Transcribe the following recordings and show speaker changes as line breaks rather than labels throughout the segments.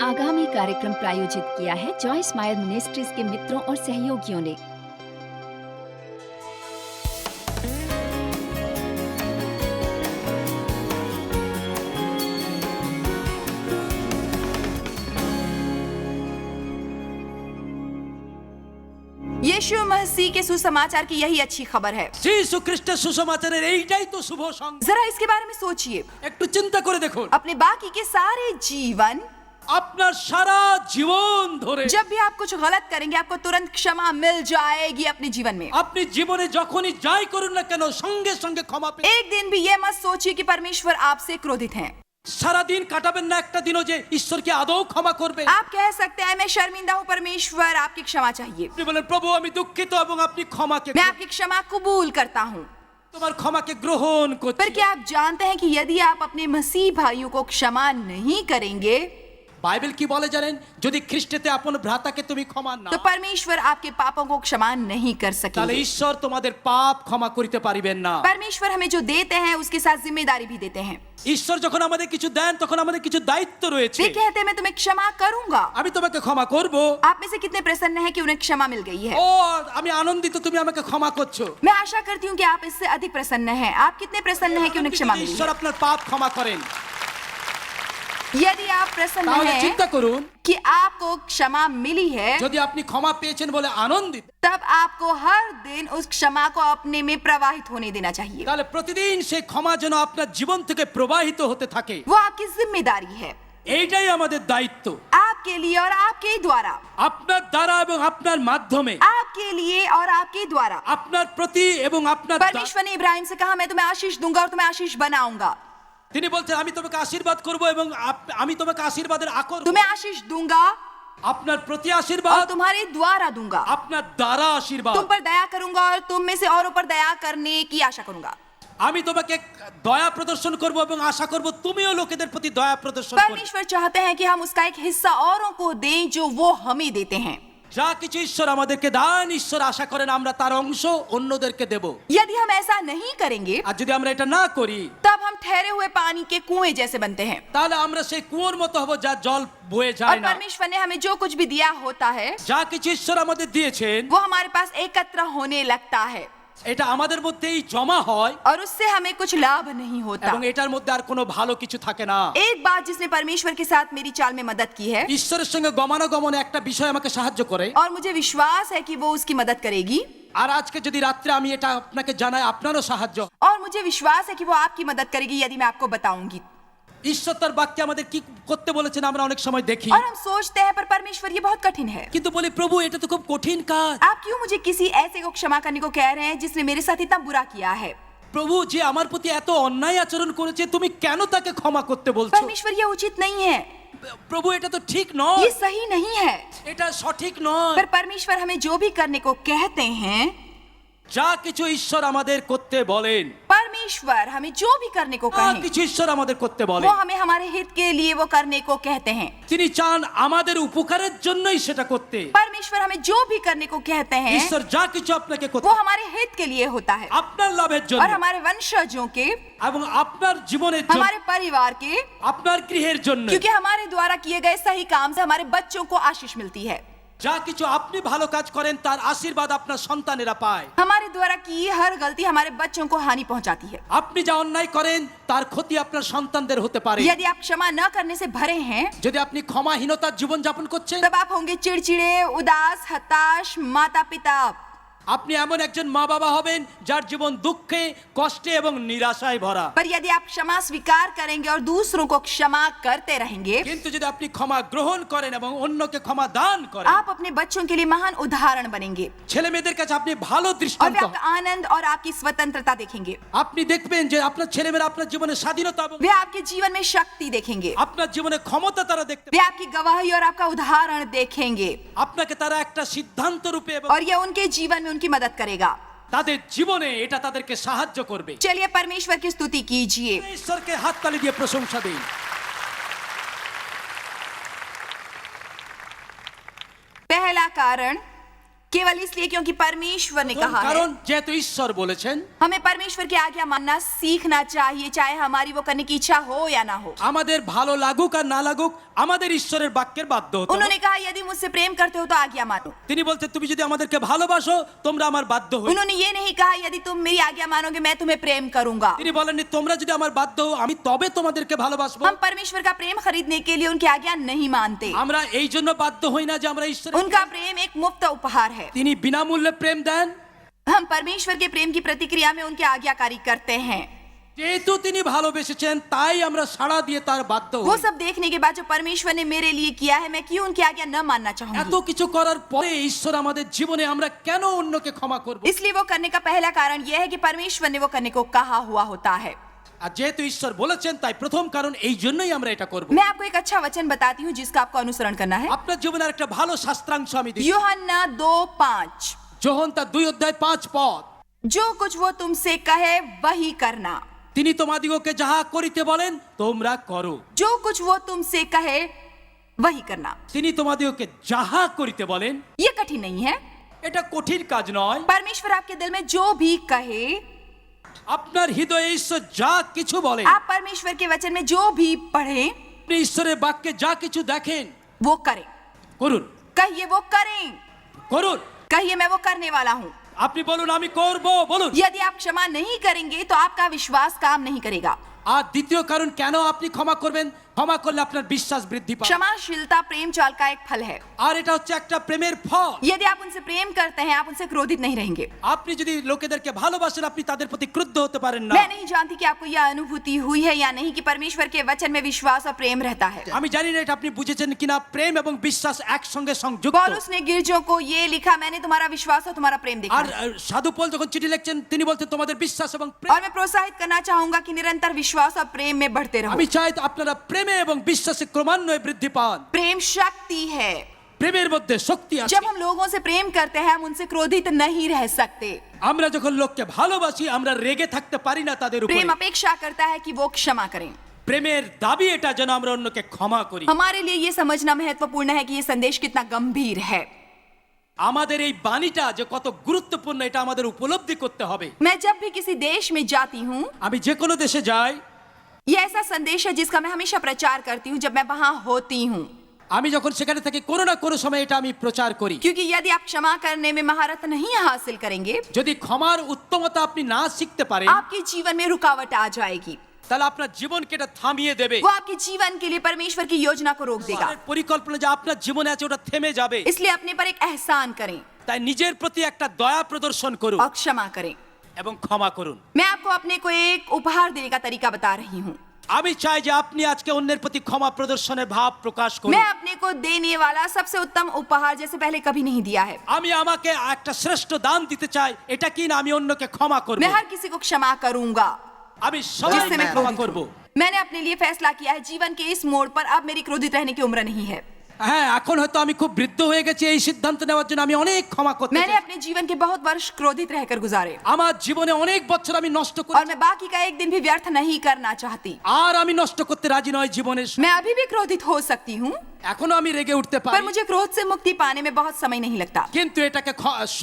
आगामी कार्यक्रम प्रायोजित किया है जॉय स्माइल मिनिस्ट्रीज के मित्रों और सहयोगियों ने।
यीशु मसीह के सुसमाचार की यही अच्छी खबर है।
যীশু খ্রিস্টের সুসমাচারের এইটাই তো শুভ সংবাদ।
जरा इसके बारे में सोचिए,
একটু চিন্তা করে দেখুন,
अपने बाकी के सारे जीवन
আপনার সারা জীবন ধরে
जब भी आप कुछ गलत करेंगे आपको तुरंत क्षमा मिल जाएगी अपने जीवन में।
আপনি জীবনে যখনই যাই করুন না কেন সঙ্গে সঙ্গে ক্ষমা পেয়ে
एक दिन भी ये मत सोचिए कि परमेश्वर आपसे क्रोधित हैं।
সারা দিন কাটাবেন না একটা দিনও যে ঈশ্বরকে আদৌ ক্ষমা করবে।
आप कह सकते हैं मैं शर्मिंदा हूँ, परमेश्वर आपकी क्षमा चाहिए।
আপনি বলেন প্রভু আমি দুঃখিত এবং আপনি ক্ষমাকে
मैं आपकी क्षमा कबूल करता हूँ।
তোমার ক্ষমাকে গ্রহণ
पर
করছি।
क्या आप जानते हैं कि यदि आप अपने मसीह भाइयों को क्षमा नहीं करेंगे
বাইবেল কি বলে জানেন? যদি খ্রিস্টেতে আপন ভ্রাতাকে তুমি ক্ষমা না
तो परमेश्वर आपके पापों को क्षमा नहीं कर
তাহলে
सकेंगे।
ঈশ্বর তোমাদের পাপ ক্ষমা করতে পারিবেন না।
परमेश्वर हमें जो देते हैं उसके साथ जिम्मेदारी भी देते हैं।
ঈশ্বর যখন আমাদের কিছু দেন তখন আমাদের কিছু দায়িত্ব রয়েছে।
वे कहते हैं मैं तुम्हें क्षमा करूंगा।
আমি তোমাকে ক্ষমা করব।
आप में से कितने प्रसन्न हैं कि उन्हें क्षमा मिल गई है?
ও আমি আনন্দিত তুমি আমাকে ক্ষমা করছো।
मैं आशा करती हूँ कि आप इससे अधिक प्रसन्न हैं। आप कितने प्रसन्न हैं कि उन्हें क्षमा मिली
ঈশ্বর
है?
আপনার পাপ ক্ষমা করেন
यदि आप प्रसन्न
তাহলে
हैं
চিন্তা করুন,
कि आपको क्षमा मिली है
যদি আপনি ক্ষমা পেয়েছেন বলে আনন্দিত
तब आपको हर दिन उस क्षमा को अपने में प्रवाहित होने देना चाहिए।
তাহলে প্রতিদিন সেই ক্ষমা যেন আপনার জীবন থেকে প্রবাহিত হতে থাকে।
वो आपकी जिम्मेदारी है,
এইটাই আমাদের দায়িত্ব।
आपके लिए और आपके द्वारा,
আপনার দ্বারা এবং আপনার মাধ্যমে
आपके लिए और आपके द्वारा।
আপনার প্রতি এবং আপনার
परमेश्वर ने इब्राहिम से कहा मैं तुम्हें आशीष दूंगा और तुम्हें आशीष बनाऊंगा।
তিনি বলছেন আমি তোমাকে আশীর্বাদ করব এবং আমি তোমাকে আশীর্বাদের আকর
तुम्हें आशीष दूंगा
আপনার প্রতি
और
আশীর্বাদ
तुम्हारे द्वारा दूंगा।
আপনার দ্বারা আশীর্বাদ
तुम पर दया करूंगा और तुम में से औरों पर दया करने की आशा करूंगा।
আমি তোমাকে দয়া প্রদর্শন করব এবং আশা করব তুমিও লোকেদের প্রতি দয়া প্রদর্শন করবে।
परमेश्वर चाहते हैं कि हम उसका एक हिस्सा औरों को दें जो वो हमें देते हैं।
যা কিছু ঈশ্বর আমাদেরকে দান ঈশ্বর আশা করেন আমরা তার অংশ অন্যদেরকে দেব।
यदि हम ऐसा नहीं करेंगे
আর যদি আমরা এটা না করি
तब हम ठहरे हुए पानी के कुएं जैसे बनते हैं।
তাহলে আমরা সেই কুয়োর মতো হব যা জল বয়ে
और
যায় না।
परमेश्वर ने हमें जो कुछ भी दिया होता है
যা কিছু ঈশ্বর আমাদের দিয়েছেন
वो हमारे पास एकत्र होने लगता है
এটা আমাদের মধ্যেই জমা হয়
और उससे हमें कुछ लाभ नहीं होता।
এবং এটার মধ্যে আর কোনো ভালো কিছু থাকে না।
एक बात जिसने परमेश्वर के साथ मेरी चाल में मदद की है
ঈশ্বরের সঙ্গে গমনাগমনে একটা বিষয় আমাকে সাহায্য করে।
और मुझे विश्वास है कि वो उसकी मदद करेगी
আর আজকে যদি রাত্রে আমি এটা আপনাকে জানাই আপনারও সাহায্য।
और मुझे विश्वास है कि वो आपकी मदद करेगी यदि मैं आपको बताऊंगी।
ঈশ্বর তার বাক্যে আমাদের কি করতে বলেছেন আমরা অনেক সময় দেখি
और हम सोचते हैं पर परमेश्वर ये बहुत कठिन है।
কিন্তু বলি প্রভু এটা তো খুব কঠিন কাজ।
आप क्यों मुझे किसी ऐसे को क्षमा करने को कह रहे हैं जिसने मेरे साथ इतना बुरा किया है?
প্রভু যে আমার প্রতি এত অন্যায় আচরণ করেছে তুমি কেন তাকে ক্ষমা করতে বলছো?
परमेश्वर ये उचित नहीं है,
প্রভু এটা তো ঠিক নয়,
ये सही नहीं है।
এটা সঠিক নয়।
पर परमेश्वर हमें जो भी करने को कहते हैं
যা কিছু ঈশ্বর আমাদের করতে বলেন
परमेश्वर हमें जो भी करने को
যা
कहें
কিছু ঈশ্বর আমাদের করতে বলেন
वो हमें हमारे हित के लिए वो करने को कहते हैं।
তিনি চান আমাদের উপকারের জন্যই সেটা করতে।
परमेश्वर हमें जो भी करने को कहते हैं
ঈশ্বর যা কিছু আপনাকে করতে
वो हमारे हित के लिए होता है
আপনার লাভের
और
জন্য
हमारे वंशजों के,
এবং আপনার জীবনের জন্য
हमारे परिवार के,
আপনার गृহের জন্য
क्योंकि हमारे द्वारा किए गए सही काम से हमारे बच्चों को आशीष मिलती है।
যা কিছু আপনি ভালো কাজ করেন তার আশীর্বাদ আপনার সন্তানেরা পায়।
हमारे द्वारा की हर गलती हमारे बच्चों को हानि पहुंचाती है।
আপনি যা অন্যায় করেন তার ক্ষতি আপনার সন্তানদের হতে পারে।
यदि आप क्षमा न करने से भरे हैं
যদি আপনি ক্ষমাহীনতার জীবন যাপন করছেন
तब आप होंगे चिड़चिड़े, उदास, हताश माता पिता।
আপনি এমন একজন মা বাবা হবেন যার জীবন দুঃখে কষ্টে এবং নিরাশায় ভরা।
पर यदि आप क्षमा स्वीकार करेंगे और दूसरों को क्षमा करते रहेंगे
কিন্তু যদি আপনি ক্ষমা গ্রহণ করেন এবং অন্যকে ক্ষমা দান করেন
आप अपने बच्चों के लिए महान उदाहरण बनेंगे
ছেলে মেয়েদের কাছে আপনি ভালো
और वे
দৃষ্টান্ত।
आपका आनंद और आपकी स्वतंत्रता देखेंगे।
আপনি দেখবেন যে আপনার ছেলেমেয়েরা আপনার জীবনে স্বাধীনতা এবং
वे आपके जीवन में शक्ति देखेंगे,
আপনার জীবনে ক্ষমতা তারা দেখতে
वे आपकी गवाही और आपका उदाहरण देखेंगे
আপনাকে তারা একটা সিদ্ধান্ত রূপে এবং
और यह उनके जीवन में उनकी मदद करेगा।
তাদের জীবনে এটা তাদেরকে সাহায্য করবে।
चलिए परमेश्वर की स्तुति कीजिए।
ঈশ্বরকে হাততালি দিয়ে প্রশংসা দিন।
पहला कारण केवल इसलिए क्योंकि परमेश्वर ने कहा है।
কারণ যেহেতু ঈশ্বর বলেছেন,
हमें परमेश्वर की आज्ञा मानना सीखना चाहिए, चाहे हमारी वो करने की इच्छा हो या ना हो।
আমাদের ভালো লাগুক আর না লাগুক আমাদের ঈশ্বরের বাক্যের বাধ্য হতে হবে।
उन्होंने कहा यदि मुझसे प्रेम करते हो तो आज्ञा मानो।
তিনি বলতে তুমি যদি আমাদেরকে ভালোবাসো তোমরা আমার বাধ্য হও।
उन्होंने ये नहीं कहा यदि तुम मेरी आज्ञा मानोगे मैं तुम्हें प्रेम करूंगा।
তিনি বলেননি তোমরা যদি আমার বাধ্য হও আমি তবে তোমাদেরকে ভালোবাসবো।
हम परमेश्वर का प्रेम खरीदने के लिए उनकी आज्ञा नहीं मानते।
আমরা এই জন্য বাধ্য হই না যে আমরা ঈশ্বরের,
उनका प्रेम एक मुफ्त उपहार है।
তিনি বিনামূল্যে প্রেম দেন।
हम परमेश्वर के प्रेम की प्रतिक्रिया में उनकी आज्ञाकारी करते हैं।
যেহেতু তিনি ভালোবেসেছেন তাই আমরা সাড়া দিয়ে তার বাধ্য
वो
হই।
सब देखने के बाद जो परमेश्वर ने मेरे लिए किया है, मैं क्यों उनकी आज्ञा न मानना
এত
चाहूंगी।
কিছু করার পরে ঈশ্বর আমাদের জীবনে আমরা কেন অন্যকে ক্ষমা করব?
इसलिए वो करने का पहला कारण यह है कि परमेश्वर ने वो करने को कहा हुआ होता है।
আর যেহেতু ঈশ্বর বলেছেন তাই প্রথম কারণ এই জন্যই আমরা এটা করব।
मैं आपको एक अच्छा वचन बताती हूँ जिसका आपको अनुसरण करना है।
আপনার জীবনের একটা ভালো শাস্ত্রাংশ আমি দিই।
यूहन्ना 2:5,
যোহন তার 2:5 পদ।
जो कुछ वो तुमसे कहे वही करना।
তিনি তোমাদিগকে যাহা করিতে বলেন তোমরা করো।
जो कुछ वो तुमसे कहे वही करना।
তিনি তোমাদিগকে যাহা করিতে বলেন,
ये कठिन नहीं है।
এটা কঠিন কাজ নয়।
परमेश्वर आपके दिल में जो भी कहे,
আপনার হৃদয়ে ঈশ্বর যা কিছু বলেন,
आप परमेश्वर के वचन में जो भी पढ़े
আপনি ঈশ্বরের বাক্যে যা কিছু দেখেন
वो करें।
করুন,
कहिए वो करें,
করুন।
कहिए मैं वो करने वाला हूँ।
আপনি বলুন আমি করব, বলুন।
यदि आप क्षमा नहीं करेंगे तो आपका विश्वास काम नहीं करेगा।
আর দ্বিতীয় কারণ কেন আপনি ক্ষমা করবেন, ক্ষমা করলে আপনার বিশ্বাস বৃদ্ধি পায়।
क्षमाशीलता प्रेम चाल का एक फल है।
আর এটা হচ্ছে একটা প্রেমের ফল।
यदि आप उनसे प्रेम करते हैं आप उनसे क्रोधित नहीं रहेंगे।
আপনি যদি লোকেদেরকে ভালোবাসেন আপনি তাদের প্রতি ক্রুদ্ধ হতে পারেন না।
मैं नहीं जानती कि आपको यह अनुभूति हुई है या नहीं कि परमेश्वर के वचन में विश्वास और प्रेम रहता है।
আমি জানি না এটা আপনি বুঝেছেন কিনা, প্রেম এবং বিশ্বাস একসঙ্গে সংযুক্ত।
पौलुस ने गिरजों को ये लिखा, मैंने तुम्हारा विश्वास और तुम्हारा प्रेम देखा
আর
है।
সাধু পল যখন চিঠি লিখছেন তিনি বলতেন তোমাদের বিশ্বাস এবং প্রেম।
और मैं प्रोत्साहित करना चाहूंगा कि निरंतर विश्वास और प्रेम में बढ़ते रहो।
আমি চাই আপনারা প্রেমে এবং বিশ্বাসে ক্রমান্বয়ে বৃদ্ধি পান।
प्रेम शक्ति है।
প্রেমের মধ্যে শক্তি আছে।
जब हम लोगों से प्रेम करते हैं हम उनसे क्रोधित नहीं रह सकते।
আমরা যখন লোককে ভালোবাসি আমরা রেগে থাকতে পারি না তাদের
प्रेम
উপরে।
अपेक्षा करता है कि वो क्षमा करें।
প্রেমের দাবি এটা যেন আমরা অন্যকে ক্ষমা করি।
हमारे लिए ये समझना महत्वपूर्ण है कि ये संदेश कितना गंभीर है।
আমাদের এই বাণীটা যে কত গুরুত্বপূর্ণ এটা আমাদের উপলব্ধি করতে হবে।
मैं जब भी किसी देश में जाती हूँ,
আমি যে কোনো দেশে যাই,
ये ऐसा संदेश है जिसका मैं हमेशा प्रचार करती हूँ जब मैं वहां होती हूँ।
আমি যখন সেখানে থাকি কোনো না কোনো সময় এটা আমি প্রচার করি।
क्योंकि यदि आप क्षमा करने में महारत नहीं हासिल करेंगे,
যদি ক্ষমার উত্তমতা আপনি না শিখতে পারেন
आपके जीवन में रुकावट आ जाएगी।
তাহলে আপনার জীবনকে এটা থামিয়ে দেবে।
वो आपके जीवन के लिए परमेश्वर की योजना को रोक देगा।
ঈশ্বরের পরিকল্পনা যে আপনার জীবনে আছে ওটা থেমে যাবে।
इसलिए अपने पर एक एहसान करें
তাই নিজের প্রতি একটা দয়া প্রদর্শন করুন
और क्षमा करें।
এবং ক্ষমা করুন।
मैं आपको अपने को एक उपहार देने का तरीका बता रही हूँ।
আমি চাই যে আপনি আজকে অন্যের প্রতি ক্ষমা প্রদর্শনের ভাব প্রকাশ করুন।
मैं अपने को देने वाला सबसे उत्तम उपहार जैसे पहले कभी नहीं दिया है।
আমি আমাকে একটা শ্রেষ্ঠ দান দিতে চাই, এটা কি না আমি অন্যকে ক্ষমা করব।
मैं हर किसी को क्षमा करूंगा
আমি
जिससे
সবাইকে
मैं
ক্ষমা
क्रोधित
করব।
हूँ। मैंने अपने लिए फैसला किया है जीवन के इस मोड़ पर अब मेरी क्रोधित रहने की उम्र नहीं है।
হ্যাঁ, এখন হয়তো আমি খুব বৃদ্ধ হয়ে গেছি, এই সিদ্ধান্ত নেওয়ার জন্য আমি অনেক ক্ষমা করতে
मैंने
চাই।
अपने जीवन के बहुत वर्ष क्रोधित रहकर गुजारे
আমার জীবনে অনেক বছর আমি নষ্ট
और
করেছি
मैं बाकी का एक दिन भी व्यर्थ नहीं करना चाहती।
আর আমি নষ্ট করতে রাজি নয় জীবনের।
मैं अभी भी क्रोधित हो सकती हूँ,
এখনো আমি রেগে উঠতে
पर
পারি,
मुझे क्रोध से मुक्ति पाने में बहुत समय नहीं लगता।
কিন্তু এটাকে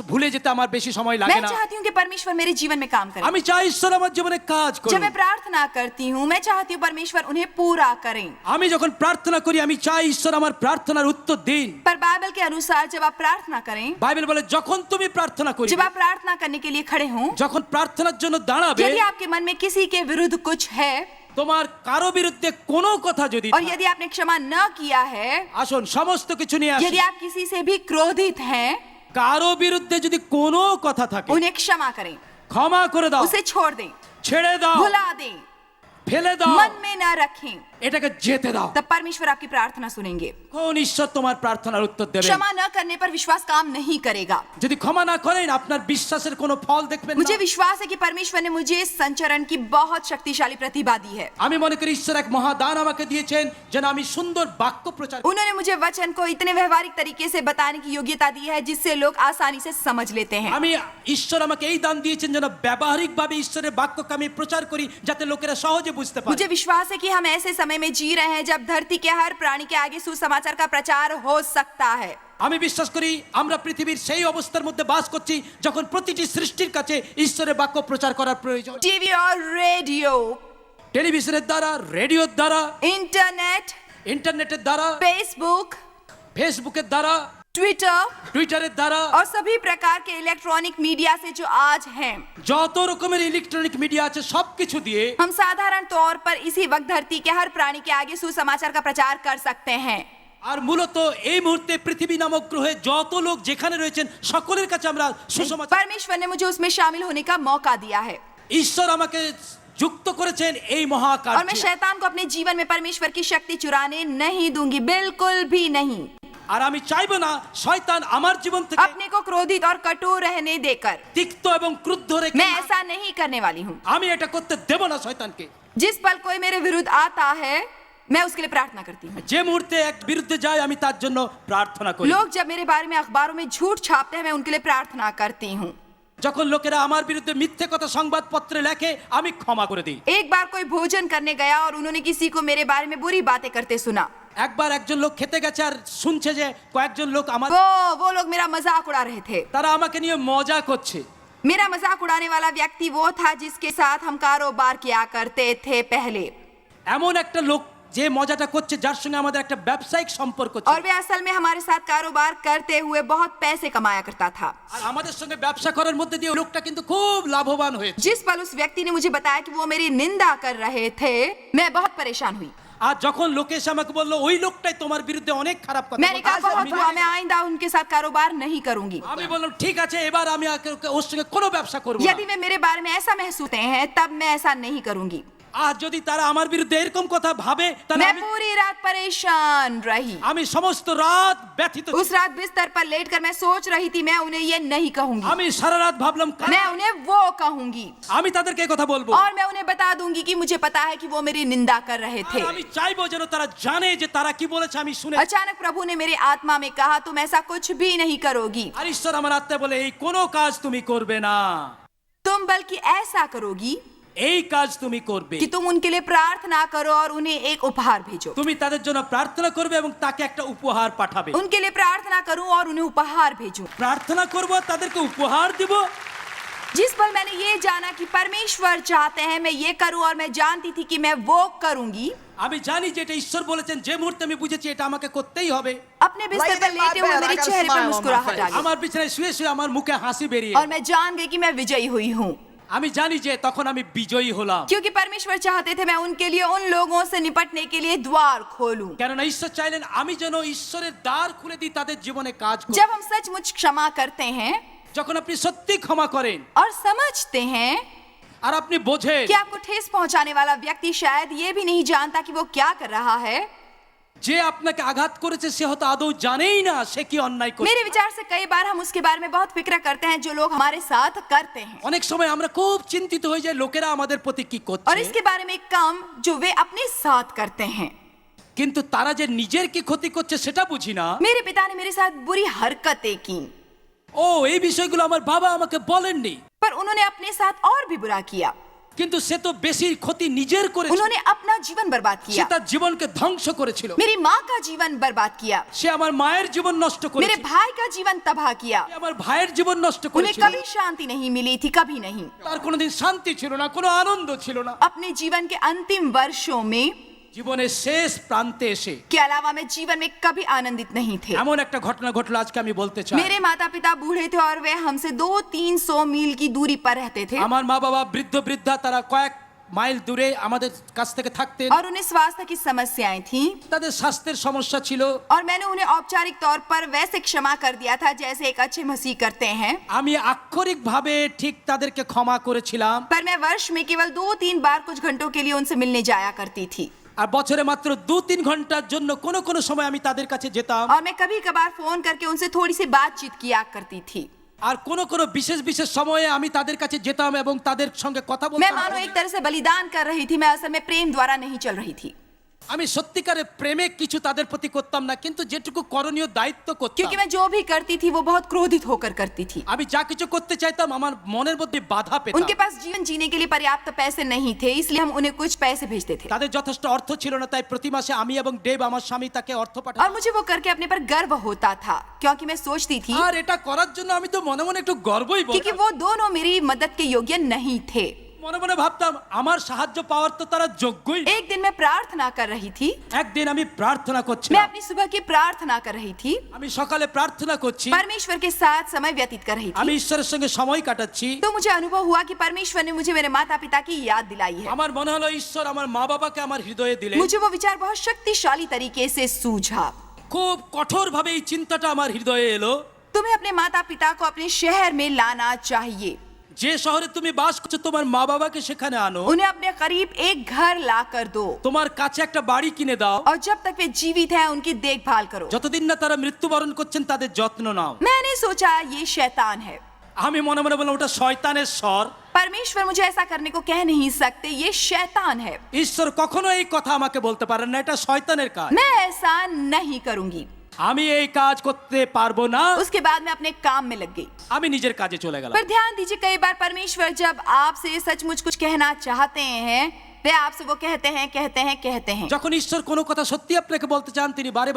ভুলে যেতে আমার বেশি সময়
मैं
লাগে না।
चाहती हूँ कि परमेश्वर मेरे जीवन में काम करे।
আমি চাই ঈশ্বর আমার জীবনে কাজ
जब
করুন।
मैं प्रार्थना करती हूँ मैं चाहती हूँ परमेश्वर उन्हें पूरा करें।
আমি যখন প্রার্থনা করি আমি চাই ঈশ্বর আমার প্রার্থনার উত্তর দিন।
पर बाइबल के अनुसार जब आप प्रार्थना करें,
বাইবেল বলে যখন তুমি প্রার্থনা করি,
जब आप प्रार्थना करने के लिए खड़े हों,
যখন প্রার্থনার জন্য দাঁড়াবে,
यदि आपके मन में किसी के विरुद्ध कुछ है
তোমার কারো বিরুদ্ধে কোনো কথা যদি
और यदि आपने क्षमा न किया है,
আসুন সমস্ত কিছু নিয়ে আসি।
यदि आप किसी से भी क्रोधित हैं,
কারো বিরুদ্ধে যদি কোনো কথা থাকে
उन्हें क्षमा करें,
ক্ষমা করে দাও,
उसे छोड़ दें,
ছেড়ে দাও,
भुला दें,
ফেলে দাও,
मन में न रखें।
এটাকে যেতে দাও।
तब परमेश्वर आपकी प्रार्थना सुनेंगे।
কোন ঈশ্বর তোমার প্রার্থনার উত্তর দেবে?
क्षमा न करने पर विश्वास काम नहीं करेगा।
যদি ক্ষমা না করেন আপনার বিশ্বাসের কোনো ফল দেখবেন
मुझे
না।
विश्वास है कि परमेश्वर ने मुझे इस संचरण की बहुत शक्तिशाली प्रतिभा दी है।
আমি মনে করি ঈশ্বর এক মহাদান আমাকে দিয়েছেন যেন আমি সুন্দর বাক্য প্রচার করি।
उन्होंने मुझे वचन को इतने व्यवहारिक तरीके से बताने की योग्यता दी है जिससे लोग आसानी से समझ लेते हैं।
আমি ঈশ্বর আমাকে এই দান দিয়েছেন যেন ব্যবহারিকভাবে ঈশ্বরের বাক্যকে আমি প্রচার করি যাতে লোকেরা সহজে বুঝতে পারে।
मुझे विश्वास है कि हम ऐसे समय समय में जी रहे हैं जब धरती के हर प्राणी के आगे सुसमाचार का प्रचार हो सकता है।
আমি বিশ্বাস করি আমরা পৃথিবীর সেই অবস্থার মধ্যে বাস করছি যখন প্রতিটি সৃষ্টির কাছে ঈশ্বরের বাক্য প্রচার করার প্রয়োজন।
टीवी और रेडियो,
টেলিভিশনের দ্বারা, রেডিওর দ্বারা,
इंटरनेट,
ইন্টারনেটের দ্বারা,
फेसबुक,
ফেসবুকের দ্বারা,
ट्विटर
টুইটারের দ্বারা,
और सभी प्रकार के इलेक्ट्रॉनिक मीडिया से जो आज हैं,
যত রকমের ইলেকট্রনিক মিডিয়া আছে সবকিছু দিয়ে
हम साधारण तौर पर इसी वक्त धरती के हर प्राणी के आगे सुसमाचार का प्रचार कर सकते हैं।
আর মূলত এই মুহূর্তে পৃথিবী নামক গ্রহে যত লোক যেখানে রয়েছেন সকলের কাছে আমরা সুসমাচার।
परमेश्वर ने मुझे उसमें शामिल होने का मौका दिया है
ঈশ্বর আমাকে যুক্ত করেছেন এই
और मैं
মহাকার্যে।
शैतान को अपने जीवन में परमेश्वर की शक्ति चुराने नहीं दूंगी, बिल्कुल भी नहीं।
আর আমি চাইবো না শয়তান আমার জীবন থেকে
अपने को क्रोधित और कठोर रहने देकर
তিক্ত এবং ক্রুদ্ধ রেখে
मैं ऐसा नहीं करने वाली हूँ।
আমি এটা করতে দেব না শয়তানকে।
जिस पल कोई मेरे विरुद्ध आता है मैं उसके लिए प्रार्थना करती हूँ।
যে মুহূর্তে এক বিরুদ্ধে যায় আমি তার জন্য প্রার্থনা করি।
लोग जब मेरे बारे में अखबारों में झूठ छापते हैं मैं उनके लिए प्रार्थना करती हूँ।
যখন লোকেরা আমার বিরুদ্ধে মিথ্যে কথা সংবাদপত্রে লেখে আমি ক্ষমা করে দিই।
एक बार कोई भोजन करने गया और उन्होंने किसी को मेरे बारे में बुरी बातें करते सुना।
একবার একজন লোক খেতে গেছে আর শুনছে যে কয়েকজন লোক আমার
वो लोग मेरा मजाक उड़ा रहे थे।
তারা আমাকে নিয়ে মজা করছে।
मेरा मजाक उड़ाने वाला व्यक्ति वो था जिसके साथ हम कारोबार किया करते थे पहले,
এমন একটা লোক যে মজাটা করছে যার সঙ্গে আমাদের একটা ব্যবসায়িক সম্পর্ক ছিল।
और वे असल में हमारे साथ कारोबार करते हुए बहुत पैसे कमाया करता था।
আর আমাদের সঙ্গে ব্যবসা করার মধ্যে দিয়ে ওই লোকটা কিন্তু খুব লাভবান হয়েছে।
जिस पल उस व्यक्ति ने मुझे बताया कि वो मेरी निंदा कर रहे थे मैं बहुत परेशान हुई।
আর যখন লোকে এসে আমাকে বললো ওই লোকটাই তোমার বিরুদ্ধে অনেক খারাপ কথা
मैंने कहा बहुत हुआ, मैं आइंदा उनके साथ कारोबार नहीं करूंगी।
আমি বললাম ঠিক আছে এবার আমি ওর সঙ্গে কোনো ব্যবসা করব না।
यदि वे मेरे बारे में ऐसा महसूस होते हैं तब मैं ऐसा नहीं करूंगी।
আর যদি তারা আমার বিরুদ্ধে এরকম কথা ভাবে তাহলে
मैं पूरी रात परेशान रही।
আমি সমস্ত রাত ব্যথিত
उस रात बिस्तर पर लेटकर मैं सोच रही थी मैं उन्हें ये नहीं कहूंगी,
আমি সারা রাত ভাবলাম
मैं उन्हें वो कहूंगी
আমি তাদেরকে এই কথা বলবো।
और मैं उन्हें बता दूंगी कि मुझे पता है कि वो मेरी निंदा कर रहे थे।
আর আমি চাইবো যেন তারা জানে যে তারা কি বলেছে আমি শুনে।
अचानक प्रभु ने मेरे आत्मा में कहा तुम ऐसा कुछ भी नहीं करोगी,
আর ঈশ্বর আমার আত্মায় বলে এই কোনো কাজ তুমি করবে না,
तुम बल्कि ऐसा करोगी
এই কাজ তুমি করবে।
कि तुम उनके लिए प्रार्थना करो और उन्हें एक उपहार भेजो।
তুমি তাদের জন্য প্রার্থনা করবে এবং তাকে একটা উপহার পাঠাবে।
उनके लिए प्रार्थना करूं और उन्हें उपहार भेजूं।
প্রার্থনা করব তাদেরকে উপহার দিব।
जिस पल मैंने ये जाना कि परमेश्वर चाहते हैं मैं ये करूं और मैं जानती थी कि मैं वो करूंगी,
আমি জানি যে এটা ঈশ্বর বলেছেন, যে মুহূর্তে আমি বুঝেছি এটা আমাকে করতেই হবে
अपने बिस्तर पर लेटे हुए मेरे चेहरे पर मुस्कुराहट आ गई
আমার বিছানায় শুয়ে শুয়ে আমার মুখে হাসি বেরিয়ে
और मैं जान गई कि मैं विजयी हुई हूँ,
আমি জানি যে তখন আমি বিজয়ী হলাম।
क्योंकि परमेश्वर चाहते थे मैं उनके लिए उन लोगों से निपटने के लिए द्वार खोलूं।
কেননা ঈশ্বর চাইলেন আমি যেন ঈশ্বরের দ্বার খুলে দিই তাদের জীবনে কাজ করি।
जब हम सचमुच क्षमा करते हैं
যখন আপনি সত্যি ক্ষমা করেন
और समझते हैं
আর আপনি বোঝেন
कि आपको ठेस पहुंचाने वाला व्यक्ति शायद ये भी नहीं जानता कि वो क्या कर रहा है।
যে আপনাকে আঘাত করেছে সে হয়তো আদৌ জানেই না সে কি অন্যায় করেছে।
मेरे विचार से कई बार हम उसके बारे में बहुत फिक्र करते हैं जो लोग हमारे साथ करते हैं,
অনেক সময় আমরা খুব চিন্তিত হয়ে যাই লোকেরা আমাদের প্রতি কি
और
করছে,
इसके बारे में कम जो वे अपने साथ करते हैं।
কিন্তু তারা যে নিজের কি ক্ষতি করছে সেটা বুঝি না।
मेरे पिता ने मेरे साथ बुरी हरकतें की
ও এই বিষয়গুলো আমার বাবা আমাকে বলেননি,
पर उन्होंने अपने साथ और भी बुरा किया।
কিন্তু সে তো বেশি ক্ষতি নিজের করেছে।
उन्होंने अपना जीवन बर्बाद
সে
किया,
তার জীবনকে ধ্বংস করেছিল।
मेरी माँ का जीवन बर्बाद किया,
সে আমার মায়ের জীবন নষ্ট
मेरे
করেছে,
भाई का जीवन तबाह किया।
সে আমার ভাইয়ের জীবন নষ্ট
उन्हें
করেছিল।
कभी शांति नहीं मिली थी, कभी नहीं।
তার কোনোদিন শান্তি ছিল না, কোনো আনন্দ ছিল না।
अपने जीवन के अंतिम वर्षों में
জীবনের শেষ প্রান্তে এসে
के अलावा मैं जीवन में कभी आनंदित नहीं थे।
এমন একটা ঘটনা ঘটলো আজকে আমি বলতে চাই।
मेरे माता पिता बूढ़े थे और वे हमसे 200-300 मील की दूरी पर रहते थे
আমার মা বাবা বৃদ্ধ বৃদ্ধা তারা কয়েক মাইল দূরে আমাদের কাছ থেকে থাকতেন।
और उन्हें स्वास्थ्य की समस्याएं थी
তাদের স্বাস্থ্যের সমস্যা ছিল।
और मैंने उन्हें औपचारिक तौर पर वैसे क्षमा कर दिया था जैसे एक अच्छे मसीह करते हैं,
আমি আক্ষরিক ভাবে ঠিক তাদেরকে ক্ষমা করেছিলাম।
पर मैं वर्ष में केवल 2-3 बार कुछ घंटों के लिए उनसे मिलने जाया करती थी
আর বছরে মাত্র 2-3 ঘন্টার জন্য কোনো কোনো সময় আমি তাদের কাছে যেতাম।
और मैं कभी कभार फोन करके उनसे थोड़ी सी बातचीत किया करती थी।
আর কোনো কোনো বিশেষ বিশেষ সময়ে আমি তাদের কাছে যেতাম এবং তাদের সঙ্গে কথা
मैं
বলতাম।
मानो एक तरह से बलिदान कर रही थी, मैं असल में प्रेम द्वारा नहीं चल रही थी।
আমি সত্যিকারের প্রেমে কিছু তাদের প্রতি করতাম না, কিন্তু যেটুকু করণীয় দায়িত্ব করতাম,
क्योंकि मैं जो भी करती थी वो बहुत क्रोधित होकर करती थी।
আমি যা কিছু করতে চাইতাম আমার মনের মধ্যে বাধা পেতাম।
उनके पास जीवन जीने के लिए पर्याप्त पैसे नहीं थे, इसलिए हम उन्हें कुछ पैसे भेजते थे
তাদের যথেষ্ট অর্থ ছিল না, তাই প্রতি মাসে আমি এবং ডেভ আমার স্বামী তাকে অর্থ
और
পাঠাতাম।
मुझे वो करके अपने पर गर्व होता था, क्योंकि मैं सोचती थी
আর এটা করার জন্য আমি তো মনে মনে একটু গর্বই
क्योंकि
বোধ
वो दोनों मेरी मदद के योग्य नहीं थे।
মনে মনে ভাবতাম আমার সাহায্য পাওয়ার তো তারা যোগ্যই না।
एक दिन मैं प्रार्थना कर रही थी,
একদিন আমি প্রার্থনা
मैं
করছিলাম,
अपनी सुबह की प्रार्थना कर रही थी,
আমি সকালে প্রার্থনা করছি,
परमेश्वर के साथ समय व्यतीत कर रही
আমি
थी,
ঈশ্বরের সঙ্গে সময় কাটাচ্ছি।
तो मुझे अनुभव हुआ कि परमेश्वर ने मुझे मेरे माता पिता की याद दिलाई है।
আমার মনে হলো ঈশ্বর আমার মা বাবাকে আমার হৃদয়ে দিলেন।
मुझे वो विचार बहुत शक्तिशाली तरीके से सूझा।
খুব কঠোরভাবে এই চিন্তাটা আমার হৃদয়ে এলো,
तुम्हें अपने माता पिता को अपने शहर में लाना चाहिए,
যে শহরে তুমি বাস করছো তোমার মা বাবাকে সেখানে আনো,
उन्हें अपने करीब एक घर ला कर दो
তোমার কাছে একটা বাড়ি কিনে দাও,
और जब तक वे जीवित हैं उनकी देखभाल करो।
যতদিন না তারা মৃত্যুবরণ করছেন তাদের যত্ন নাও।
मैंने सोचा ये शैतान है,
আমি মনে মনে বললাম ওটা শয়তানের স্বর,
परमेश्वर मुझे ऐसा करने को कह नहीं सकते, ये शैतान है,
ঈশ্বর কখনো এই কথা আমাকে বলতে পারেন না, এটা শয়তানের কাজ,
मैं ऐसा नहीं करूंगी।
আমি এই কাজ করতে পারবো না।
उसके बाद मैं अपने काम में लग गई।
আমি নিজের কাজে চলে গেলাম।
पर ध्यान दीजिए, कई बार परमेश्वर जब आपसे सचमुच कुछ कहना चाहते हैं वे आपसे वो कहते हैं।
যখন ঈশ্বর কোনো কথা সত্যি আপনাকে বলতে চান তিনি বারে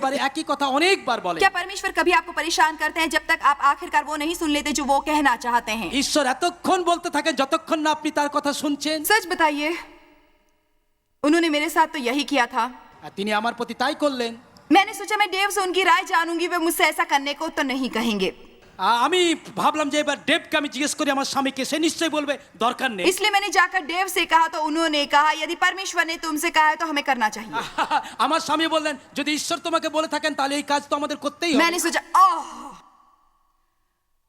বারে একই কথা অনেকবার বলেন।
क्या परमेश्वर कभी आपको परेशान करते हैं जब तक आप आखिरकार वो नहीं सुन लेते जो वो कहना चाहते हैं?
ঈশ্বর এতক্ষণ বলতে থাকেন যতক্ষণ না আপনি তার কথা শুনছেন।
सच बताइए, उन्होंने मेरे साथ तो यही किया था।
আর তিনি আমার প্রতি তাই করলেন।
मैंने सोचा मैं डेव से उनकी राय जानूंगी, वे मुझसे ऐसा करने को तो नहीं कहेंगे,
আমি ভাবলাম যে এবার ডেভকে আমি জিজ্ঞেস করি আমার স্বামীকে, সে নিশ্চয়ই বলবে দরকার নেই।
इसलिए मैंने जाकर डेव से कहा तो उन्होंने कहा यदि परमेश्वर ने तुमसे कहा है तो हमें करना चाहिए।
আমার স্বামী বললেন যদি ঈশ্বর তোমাকে বলে থাকেন তাহলে এই কাজ তো আমাদের করতেই হবে।
मैंने सोचा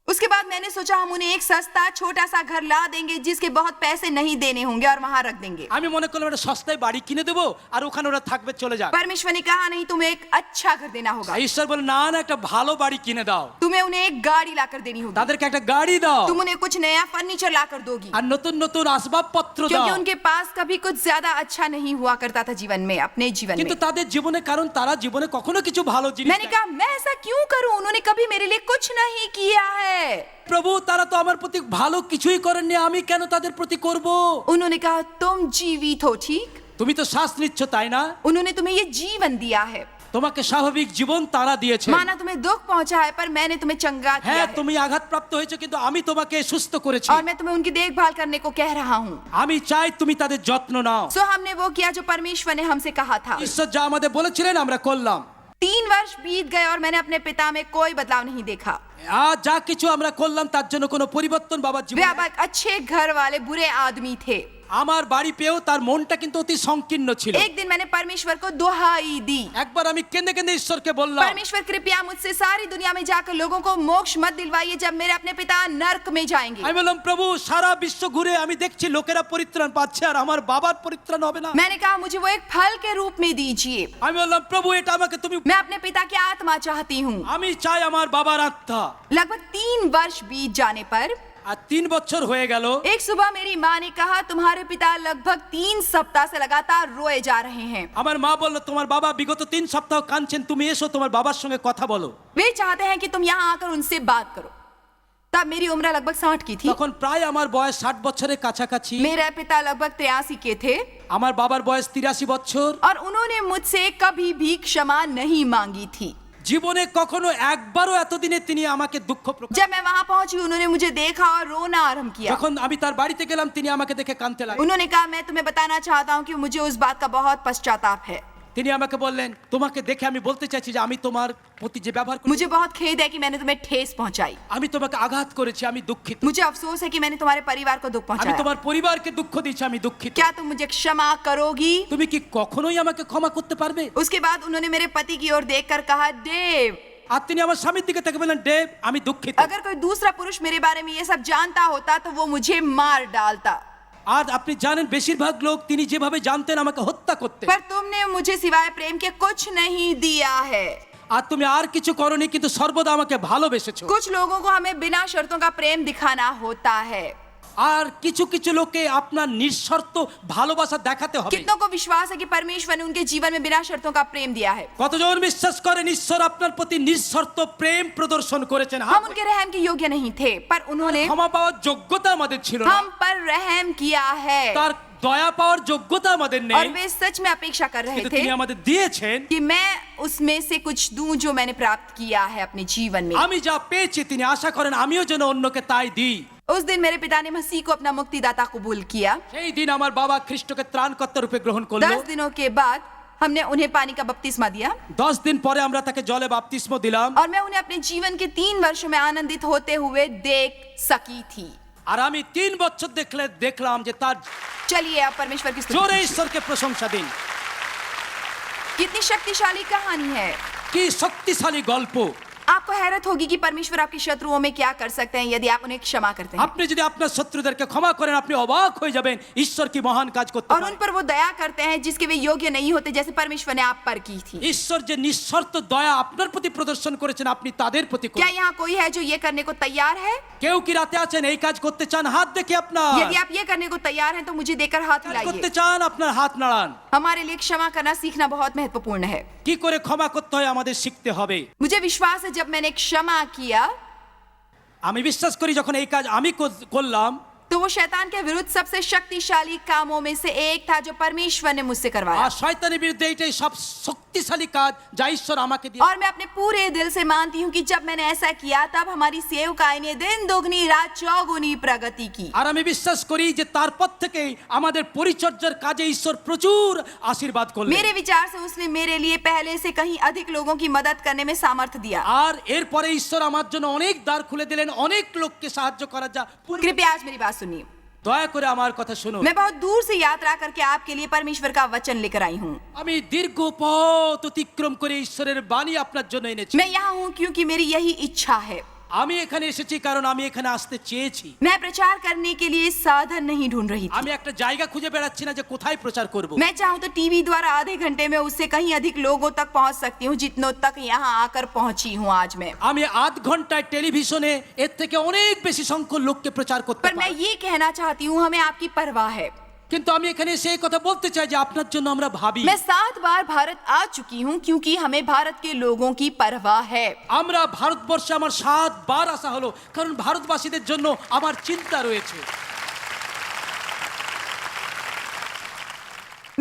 उसके बाद मैंने सोचा हम उन्हें एक सस्ता छोटा सा घर ला देंगे जिसके बहुत पैसे नहीं देने होंगे और वहां रख देंगे।
আমি মনে করলাম একটা সস্তায় বাড়ি কিনে দেবো আর ওখানে ওরা থাকবে, চলে যাক।
परमेश्वर ने कहा नहीं, तुम्हें एक अच्छा घर देना होगा,
ঈশ্বর বলে না না একটা ভালো বাড়ি কিনে দাও,
तुम्हें उन्हें एक गाड़ी लाकर देनी होगी,
তাদেরকে একটা গাড়ি দাও
तुम उन्हें कुछ नया फर्नीचर लाकर दोगी,
আর নতুন নতুন আসবাবপত্র
क्योंकि
দাও।
उनके पास कभी कुछ ज्यादा अच्छा नहीं हुआ करता था जीवन में, अपने जीवन
কিন্তু
में।
তাদের জীবনে, কারণ তারা জীবনে কখনো কিছু ভালো জিনিস
मैंने कहा मैं ऐसा क्यों करूं, उन्होंने कभी मेरे लिए कुछ नहीं किया है।
প্রভু তারা তো আমার প্রতি ভালো কিছুই করেননি, আমি কেন তাদের প্রতি করব?
उन्होंने कहा तुम जीवित हो, ठीक,
তুমি তো শ্বাস নিচ্ছ তাই না?
उन्होंने तुम्हें ये जीवन दिया है,
তোমাকে স্বাভাবিক জীবন তারা দিয়েছে।
माना तुम्हें दुख पहुंचा है पर मैंने तुम्हें चंगा किया
হ্যাঁ
है
তুমি আঘাতপ্রাপ্ত হয়েছো কিন্তু আমি তোমাকে সুস্থ করেছি।
और मैं तुम्हें उनकी देखभाल करने को कह रहा हूँ।
আমি চাই তুমি তাদের যত্ন নাও।
सो हमने वो किया जो परमेश्वर ने हमसे कहा था।
ঈশ্বর যা আমাদের বলেছিলেন আমরা করলাম।
3 वर्ष बीत गए और मैंने अपने पिता में कोई बदलाव नहीं देखा।
আজ যা কিছু আমরা করলাম তার জন্য কোনো পরিবর্তন বাবার
वे
জীবনে
अब एक अच्छे घर वाले बुरे आदमी थे।
আমার বাড়ি পেয়েও তার মনটা কিন্তু অতি সংকীর্ণ ছিল।
एक दिन मैंने परमेश्वर को दुहाई दी,
একবার আমি কেঁদে কেঁদে ঈশ্বরকে বললাম
परमेश्वर कृपया मुझसे सारी दुनिया में जाकर लोगों को मोक्ष मत दिलवाइए जब मेरे अपने पिता नर्क में जाएंगे।
আমি বললাম প্রভু সারা বিশ্ব ঘুরে আমি দেখছি লোকেরা পরিত্রাণ পাচ্ছে আর আমার বাবার পরিত্রাণ হবে না।
मैंने कहा मुझे वो एक फल के रूप में दीजिए,
আমি বললাম প্রভু এটা আমাকে তুমি,
मैं अपने पिता की आत्मा चाहती हूँ।
আমি চাই আমার বাবার আত্মা।
लगभग 3 वर्ष बीत जाने पर
আর 3 বছর হয়ে গেল।
एक सुबह मेरी माँ ने कहा तुम्हारे पिता लगभग 3 सप्ताह से लगातार रोए जा रहे हैं।
আমার মা বলল তোমার বাবা বিগত 3 সপ্তাহ কাঁদছেন, তুমি এসো তোমার বাবার সঙ্গে কথা বলো।
वे चाहते हैं कि तुम यहाँ आकर उनसे बात करो। तब मेरी उम्र लगभग 60 की थी,
তখন প্রায় আমার বয়স 60 বছরের কাছাকাছি।
मेरे पिता लगभग 83 के थे
আমার বাবার বয়স 83 বছর।
और उन्होंने मुझसे कभी भी क्षमा नहीं मांगी थी।
জীবনে কখনো একবারও এতদিনে তিনি আমাকে দুঃখ প্রকাশ,
जब मैं वहाँ पहुंची उन्होंने मुझे देखा और रोना आरंभ किया।
যখন আমি তার বাড়িতে গেলাম তিনি আমাকে দেখে কাঁদতে লাগলেন।
उन्होंने कहा मैं तुम्हें बताना चाहता हूँ कि मुझे उस बात का बहुत पश्चाताप है।
তিনি আমাকে বললেন তোমাকে দেখে আমি বলতে চাইছি যে আমি তোমার প্রতি যে ব্যবহার করেছি,
मुझे बहुत खेद है कि मैंने तुम्हें ठेस पहुंचाई।
আমি তোমাকে আঘাত করেছি, আমি দুঃখিত।
मुझे अफसोस है कि मैंने तुम्हारे परिवार को दुख
আমি
पहुंचाया।
তোমার পরিবারকে দুঃখ দিয়েছি, আমি দুঃখিত।
क्या तुम मुझे क्षमा करोगी?
তুমি কি কখনোই আমাকে ক্ষমা করতে পারবে?
उसके बाद उन्होंने मेरे पति की ओर देखकर कहा देव,
আর তিনি আমার স্বামীর দিকে তাকিয়ে বললেন ডেভ আমি দুঃখিত।
अगर कोई दूसरा पुरुष मेरे बारे में ये सब जानता होता तो वो मुझे मार डालता,
আর আপনি জানেন বেশিরভাগ লোক তিনি যেভাবে জানতেন আমাকে হত্যা করতেন।
पर तुमने मुझे सिवाय प्रेम के कुछ नहीं दिया है।
আর তুমি আর কিছু করনি কিন্তু সর্বদা আমাকে ভালোবেসেছো।
कुछ लोगों को हमें बिना शर्तों का प्रेम दिखाना होता है।
আর কিছু কিছু লোকে আপনার নিঃশর্ত ভালোবাসা দেখাতে হবে।
कितनों को विश्वास है कि परमेश्वर ने उनके जीवन में बिना शर्तों का प्रेम दिया है?
কতজন বিশ্বাস করেন ঈশ্বর আপনার প্রতি নিঃশর্ত প্রেম প্রদর্শন করেছেন?
हम उनके रहम के योग्य नहीं थे, पर उन्होंने
ক্ষমা পাওয়ার যোগ্যতা আমাদের ছিল না,
हम पर रहम किया है
তার দয়া পাওয়ার যোগ্যতা আমাদের
और
নেই,
वे सच में अपेक्षा कर रहे
কিন্তু
थे
তিনি আমাদের দিয়েছেন।
कि मैं उसमें से कुछ दूं जो मैंने प्राप्त किया है अपने जीवन में।
আমি যা পেয়েছি তিনি আশা করেন আমিও যেন অন্যকে তাই দিই।
उस दिन मेरे पिता ने मसीह को अपना मुक्तिदाता कबूल किया।
সেই দিন আমার বাবা খ্রিস্টকে ত্রাণকর্তা রূপে গ্রহণ করলো।
10 दिनों के बाद हमने उन्हें पानी का बपतिस्मा दिया
10 দিন পরে আমরা তাকে জলে বাপ্তিস্ম দিলাম।
और मैं उन्हें अपने जीवन के 3 वर्षों में आनंदित होते हुए देख सकी थी।
আর আমি 3 বছর দেখলাম যে তার
चलिए आप परमेश्वर की स्तुति
জোরে
कीजिए।
ঈশ্বরকে প্রশংসা দিন।
कितनी शक्तिशाली कहानी है।
কি শক্তিশালী গল্প।
आपको हैरत होगी कि परमेश्वर आपके शत्रुओं में क्या कर सकते हैं यदि आप उन्हें क्षमा करते हैं
আপনি যদি আপনার শত্রুদেরকে ক্ষমা করেন আপনি অবাক হয়ে যাবেন ঈশ্বর কি মহান কাজ করতে
और
পারেন।
उन पर वो दया करते हैं जिसके वे योग्य नहीं होते, जैसे परमेश्वर ने आप पर की थी।
ঈশ্বর যে নিঃশর্ত দয়া আপনার প্রতি প্রদর্শন করেছেন আপনি তাদের প্রতি
क्या
করুন।
यहाँ कोई है जो ये करने को तैयार है?
কেউ কি রাতে আছেন এই কাজ করতে চান? হাত দেখি আপনার।
यदि आप ये करने को तैयार हैं तो मुझे देकर हाथ
কাজ করতে
हिलाइए।
চান আপনার হাত নাড়ান।
हमारे लिए क्षमा करना सीखना बहुत महत्वपूर्ण है।
কি করে ক্ষমা করতে হয় আমাদের শিখতে হবে।
मुझे विश्वास है जब मैंने क्षमा किया
আমি বিশ্বাস করি যখন এই কাজ আমি করলাম
तो वो शैतान के विरुद्ध सबसे शक्तिशाली कामों में से एक था जो परमेश्वर ने मुझसे करवाया।
আর শয়তানের বিরুদ্ধে এটাই সব শক্তিশালী কাজ যা ঈশ্বর আমাকে দিয়ে।
और मैं अपने पूरे दिल से मानती हूँ कि जब मैंने ऐसा किया तब हमारी सेवकाई ने दिन दुगनी रात चौगुनी प्रगति की।
আর আমি বিশ্বাস করি যে তারপর থেকেই আমাদের পরিচর্যার কাজে ঈশ্বর প্রচুর আশীর্বাদ করলেন।
मेरे विचार से उसने मेरे लिए पहले से कहीं अधिक लोगों की मदद करने में सामर्थ्य दिया।
আর এরপরে ঈশ্বর আমার জন্য অনেক দ্বার খুলে দিলেন, অনেক লোককে সাহায্য করা যা।
कृपया आज मेरी बात सुनिए।
দয়া করে আমার কথা শুনুন।
मैं बहुत दूर से यात्रा करके आपके लिए परमेश्वर का वचन लेकर आई हूँ।
আমি দীর্ঘ পথ অতিক্রম করে ঈশ্বরের বাণী আপনার জন্য এনেছি।
मैं यहाँ हूँ क्योंकि मेरी यही इच्छा है।
আমি এখানে এসেছি কারণ আমি এখানে আসতে চেয়েছি।
मैं प्रचार करने के लिए साधन नहीं ढूंढ रही थी।
আমি একটা জায়গা খুঁজে বেড়াচ্ছি না যে কোথায় প্রচার করব।
मैं चाहूँ तो टीवी द्वारा आधे घंटे में उससे कहीं अधिक लोगों तक पहुँच सकती हूँ जितनों तक यहाँ आकर पहुँची हूँ आज मैं।
আমি আধ ঘন্টায় টেলিভিশনে এর থেকে অনেক বেশি সংখ্যক লোককে প্রচার করতে
पर मैं
পারি।
ये कहना चाहती हूँ हमें आपकी परवाह है।
কিন্তু আমি এখানে সেই কথা বলতে চাই যে আপনার জন্য আমরা ভাবি।
मैं 7 बार भारत आ चुकी हूँ क्योंकि हमें भारत के लोगों की परवाह है।
আমরা ভারতবর্ষে আমার 7 বার আসা হলো কারণ ভারতবাসীদের জন্য আমার চিন্তা রয়েছে।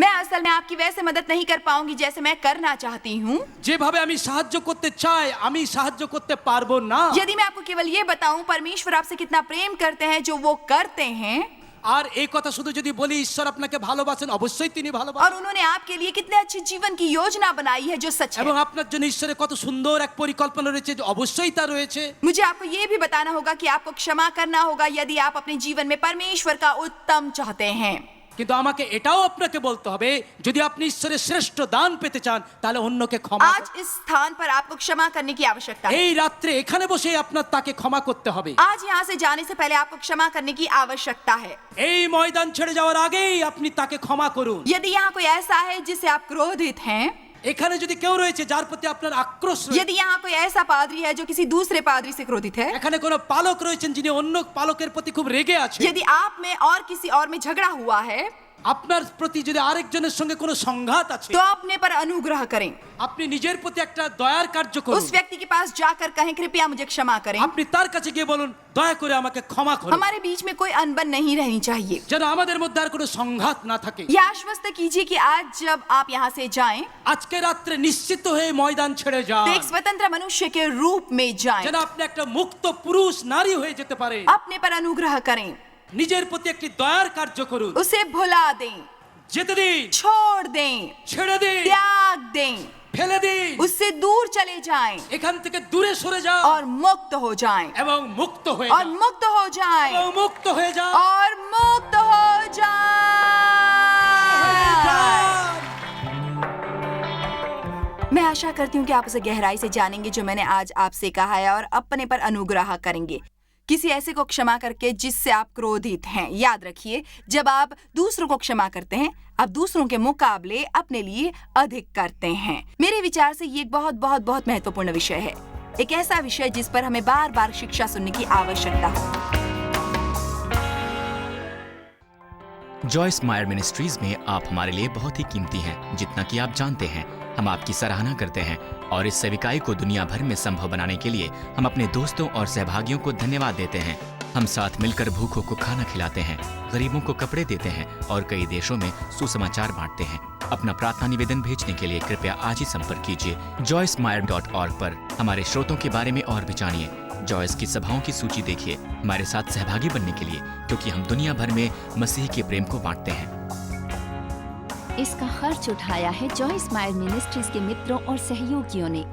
मैं असल में आपकी वैसे मदद नहीं कर पाऊंगी जैसे मैं करना चाहती हूँ।
যেভাবে আমি সাহায্য করতে চাই আমি সাহায্য করতে পারবো না।
यदि मैं आपको केवल ये बताऊं परमेश्वर आपसे कितना प्रेम करते हैं जो वो करते हैं
আর এই কথা শুধু যদি বলি ঈশ্বর আপনাকে ভালোবাসেন অবশ্যই তিনি
और
ভালোবাসেন
उन्होंने आपके लिए कितने अच्छे जीवन की योजना बनाई है जो सच
এবং
है।
আপনার জন্য ঈশ্বরের কত সুন্দর এক পরিকল্পনা রয়েছে যে অবশ্যই তা রয়েছে।
मुझे आपको ये भी बताना होगा कि आपको क्षमा करना होगा यदि आप अपने जीवन में परमेश्वर का उत्तम चाहते हैं।
কিন্তু আমাকে এটাও আপনাকে বলতে হবে যদি আপনি ঈশ্বরের শ্রেষ্ঠ দান পেতে চান তাহলে অন্যকে ক্ষমা
आज इस स्थान पर आपको क्षमा करने की आवश्यकता है।
এই রাত্রে এখানে বসে আপনার তাকে ক্ষমা করতে হবে।
आज यहाँ से जाने से पहले आपको क्षमा करने की आवश्यकता है।
এই ময়দান ছেড়ে যাওয়ার আগেই আপনি তাকে ক্ষমা করুন।
यदि यहाँ कोई ऐसा है जिससे आप क्रोधित हैं,
এখানে যদি কেউ রয়েছে যার প্রতি আপনার আক্রোশ রয়েছে,
यदि यहाँ कोई ऐसा पादरी है जो किसी दूसरे पादरी से क्रोधित है,
এখানে কোনো পালক রয়েছেন যিনি অন্য পালকের প্রতি খুব রেগে আছে,
यदि आप में और किसी और में झगड़ा हुआ है
আপনার প্রতি যদি আরেকজনের সঙ্গে কোনো সংঘাত আছে
तो अपने पर अनुग्रह करें।
আপনি নিজের প্রতি একটা দয়ার কার্য করুন।
उस व्यक्ति के पास जाकर कहें कृपया मुझे क्षमा करें।
আপনি তার কাছে গিয়ে বলুন দয়া করে আমাকে ক্ষমা করুন
हमारे बीच में कोई अनबन नहीं रहनी चाहिए।
যেন আমাদের মধ্যে আর কোনো সংঘাত না থাকে।
यह आश्वस्त कीजिए कि आज जब आप यहाँ से जाएं
আজকে রাত্রে নিশ্চিত হয়ে ময়দান ছেড়ে
तो
যান
एक स्वतंत्र मनुष्य के रूप में जाएं।
যেন আপনি একটা মুক্ত পুরুষ নারী হয়ে যেতে পারে।
अपने पर अनुग्रह करें,
নিজের প্রতি একটি দয়ার কার্য করুন।
उसे भुला दें,
যেতে দিন,
छोड़ दें,
ছেড়ে দিন,
त्याग दें,
ফেলে দিন,
उससे दूर चले जाएं
এখান থেকে দূরে সরে যান
और मुक्त हो जाएं
এবং মুক্ত হয়ে
और
যান
मुक्त हो जाएं
এবং মুক্ত হয়ে যান
और मुक्त हो जाएं। मैं आशा करती हूँ कि आप उसे गहराई से जानेंगे जो मैंने आज आपसे कहा है और अपने पर अनुग्रह करेंगे। किसी ऐसे को क्षमा करके जिससे आप क्रोधित हैं। याद रखिए जब आप दूसरों को क्षमा करते हैं आप दूसरों के मुकाबले अपने लिए अधिक करते हैं। मेरे विचार से ये एक बहुत बहुत बहुत महत्वपूर्ण विषय है, एक ऐसा विषय जिस पर हमें बार बार शिक्षा सुनने की आवश्यकता है।
जॉयस मायर मिनिस्ट्रीज में आप हमारे लिए बहुत ही कीमती हैं, जितना कि आप जानते हैं। हम आपकी सराहना करते हैं और इस सेविकाई को दुनिया भर में संभव बनाने के लिए हम अपने दोस्तों और सहभागियों को धन्यवाद देते हैं। हम साथ मिलकर भूखों को खाना खिलाते हैं, गरीबों को कपड़े देते हैं और कई देशों में सुसमाचार बांटते हैं। अपना प्रार्थना निवेदन भेजने के लिए कृपया आज ही संपर्क कीजिए joycemeyer.org पर। हमारे स्रोतों के बारे में और भी जानिए। जॉयस की सभाओं की सूची देखिए हमारे साथ सहभागी बनने के लिए, क्योंकि हम दुनिया भर में मसीह के प्रेम को बांटते हैं।
इसका खर्च उठाया है जॉयस मायर मिनिस्ट्रीज के मित्रों और सहयोगियों ने।